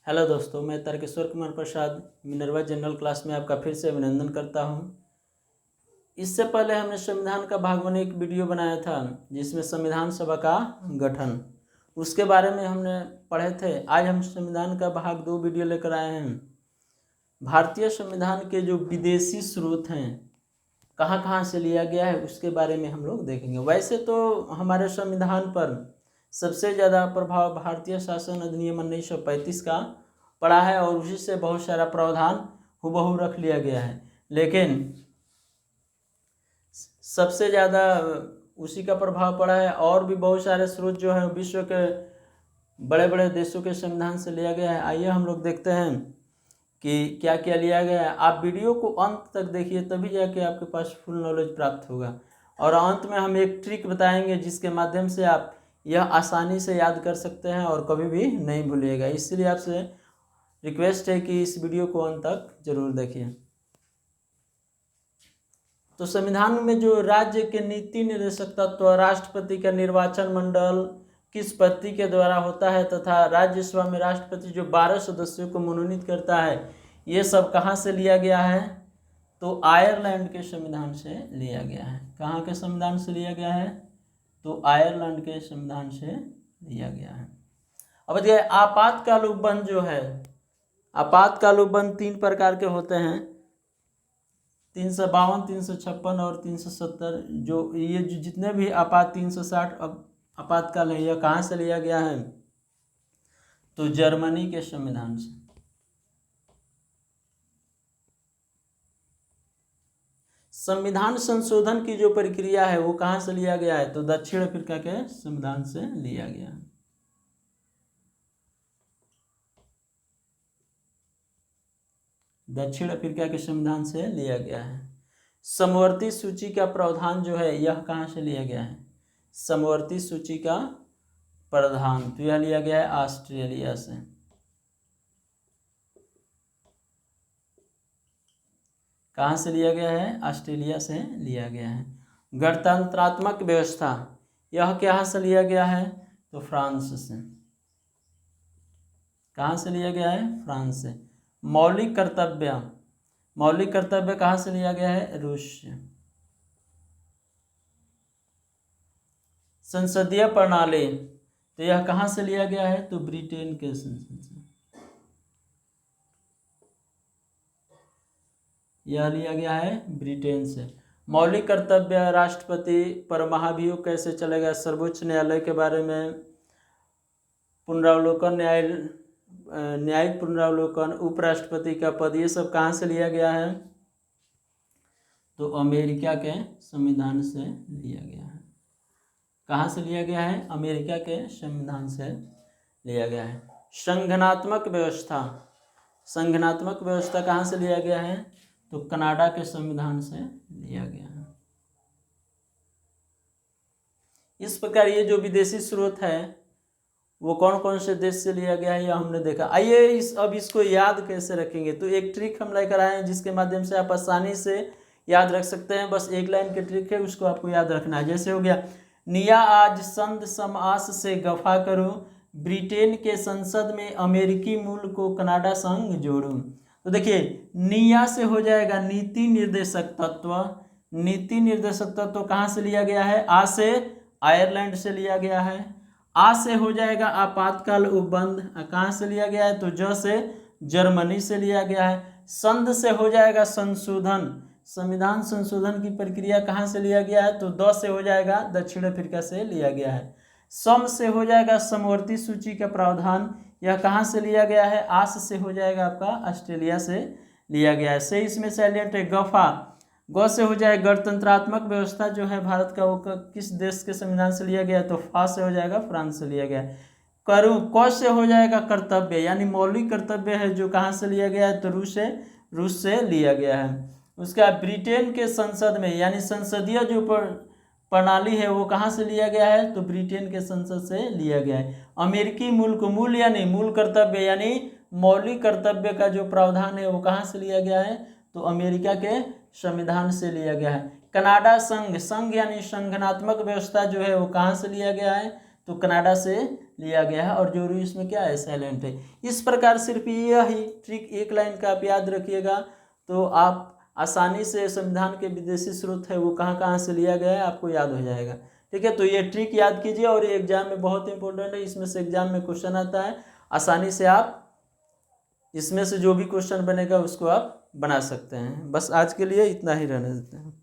Hello दोस्तों, मैं Tarkeshwar Kumar Prasad Minerva general class में आपका फिर से अभिनंदन करता हूं। इससे पहले हमने संविधान का भाग 1 एक वीडियो बनाया था जिसमें संविधान सभा का गठन उसके बारे में हमने पढ़े थे। आज हम संविधान का भाग 2 वीडियो लेकर आए हैं। भारतीय संविधान के जो विदेशी स्रोत हैं, कहाँ कहाँ से लिया गया है, उसके बारे में हम लोग देखेंगे। वैसे तो हमारे संविधान पर सबसे ज़्यादा प्रभाव भारतीय शासन अधिनियम 1935 का पड़ा है और उसी से बहुत सारा प्रावधान हुबहू रख लिया गया है, लेकिन सबसे ज़्यादा उसी का प्रभाव पड़ा है। और भी बहुत सारे स्रोत जो है विश्व के बड़े बड़े देशों के संविधान से लिया गया है। आइए हम लोग देखते हैं कि क्या क्या लिया गया है। आप वीडियो को अंत तक देखिए, तभी जाके आपके पास फुल नॉलेज प्राप्त होगा। और अंत में हम एक ट्रिक बताएंगे जिसके माध्यम से आप यह आसानी से याद कर सकते हैं और कभी भी नहीं भूलिएगा। इसलिए आपसे रिक्वेस्ट है कि इस वीडियो को अंत तक जरूर देखिए। तो संविधान में जो राज्य के नीति निर्देशक तत्व, राष्ट्रपति का निर्वाचन मंडल किस पद्धति के द्वारा होता है तथा राज्यसभा में राष्ट्रपति जो 12 सदस्यों को मनोनीत करता है, ये सब कहाँ से लिया गया है? तो आयरलैंड के संविधान से लिया गया है। कहाँ के संविधान से लिया गया है? तो आयरलैंड के संविधान से लिया गया है। अब देखिए, आपातकाल उपबंध जो है, आपातकाल उपबंध 3 प्रकार के होते हैं, 352, 356 और 370। जो ये जितने भी 360 आपातकाल है, यह कहाँ से लिया गया है? तो जर्मनी के संविधान से। संविधान संशोधन की जो प्रक्रिया है वो कहाँ से लिया गया है? तो दक्षिण अफ्रीका के संविधान से लिया गया है। दक्षिण अफ्रीका के संविधान से लिया गया है। समवर्ती सूची का प्रावधान जो है, यह कहाँ से लिया गया है? समवर्ती सूची का प्रावधान तो यह लिया गया है ऑस्ट्रेलिया से। कहाँ से लिया गया है? ऑस्ट्रेलिया से लिया गया है। गणतंत्रात्मक व्यवस्था, यह कहाँ से लिया गया है? तो फ्रांस से। कहाँ से लिया गया है? फ्रांस से। मौलिक कर्तव्य, मौलिक कर्तव्य कहाँ से लिया गया है? रूस से। संसदीय प्रणाली, तो यह कहाँ से लिया गया है? तो ब्रिटेन के संसद से यह लिया गया है, ब्रिटेन से। मौलिक कर्तव्य, राष्ट्रपति पर महाभियोग कैसे चलेगा, सर्वोच्च न्यायालय के बारे में, पुनरावलोकन, न्यायिक पुनरावलोकन, उपराष्ट्रपति का पद, ये सब कहाँ से लिया गया है? तो अमेरिका के संविधान से लिया गया है। कहाँ से लिया गया है? अमेरिका के संविधान से लिया गया है। संघनात्मक व्यवस्था, संघनात्मक व्यवस्था कहाँ से लिया गया है? तो कनाडा के संविधान से लिया गया है। इस प्रकार ये जो विदेशी स्रोत है वो कौन कौन से देश से लिया गया है, यह हमने देखा। आइए अब इसको याद कैसे रखेंगे। तो एक ट्रिक हम लेकर आए हैं जिसके माध्यम से आप आसानी से याद रख सकते हैं। बस एक लाइन की ट्रिक है, उसको आपको याद रखना है। जैसे हो गया, निया आज संध समास से गफा करो, ब्रिटेन के संसद में अमेरिकी मूल को कनाडा संग जोड़ो। तो देखिए, निया से हो जाएगा नीति निर्देशक तत्व। नीति निर्देशक तत्व कहाँ से लिया गया है? आ से आयरलैंड से लिया गया है। आ से हो जाएगा आपातकाल उपबंध, कहाँ से लिया गया है? तो ज से जर्मनी से लिया गया है। संध से हो जाएगा संशोधन, संविधान संशोधन की प्रक्रिया कहाँ से लिया गया है? तो द से हो जाएगा दक्षिण अफ्रीका से लिया गया है। सम से हो जाएगा समवर्ती सूची का प्रावधान, यह कहाँ से लिया गया है? आस से हो जाएगा आपका ऑस्ट्रेलिया से लिया गया है। से इसमें साइलेंट है। गफा, ग से हो जाएगा गणतंत्रात्मक व्यवस्था जो है भारत का, वो किस देश के संविधान से लिया गया है? तो फा से हो जाएगा फ्रांस से लिया गया है। करू, क से हो जाएगा कर्तव्य, यानी मौलिक कर्तव्य है जो कहाँ से लिया गया है? तो रूस से लिया गया है। उसका ब्रिटेन के संसद में, यानी संसदीय जो प्रणाली है वो कहाँ से लिया गया है? तो ब्रिटेन के संसद से लिया गया है। अमेरिकी मूल को, मूल यानी मूल कर्तव्य यानी मौलिक कर्तव्य का जो प्रावधान है वो कहाँ से लिया गया है? तो अमेरिका के संविधान से लिया गया है। कनाडा संघ, संघ यानी संगठनात्मक व्यवस्था जो है वो कहाँ से लिया गया है? तो कनाडा से लिया गया है, और जोरू इसमें क्या है, साइलेंट है। इस प्रकार सिर्फ यही ट्रिक एक लाइन का आप याद रखिएगा, तो आप आसानी से संविधान के विदेशी स्रोत है वो कहाँ कहाँ से लिया गया है आपको याद हो जाएगा। ठीक है, तो ये ट्रिक याद कीजिए, और एग्जाम में बहुत इंपॉर्टेंट है, इसमें से एग्जाम में क्वेश्चन आता है, आसानी से आप इसमें से जो भी क्वेश्चन बनेगा उसको आप बना सकते हैं। बस आज के लिए इतना ही रहने देते हैं।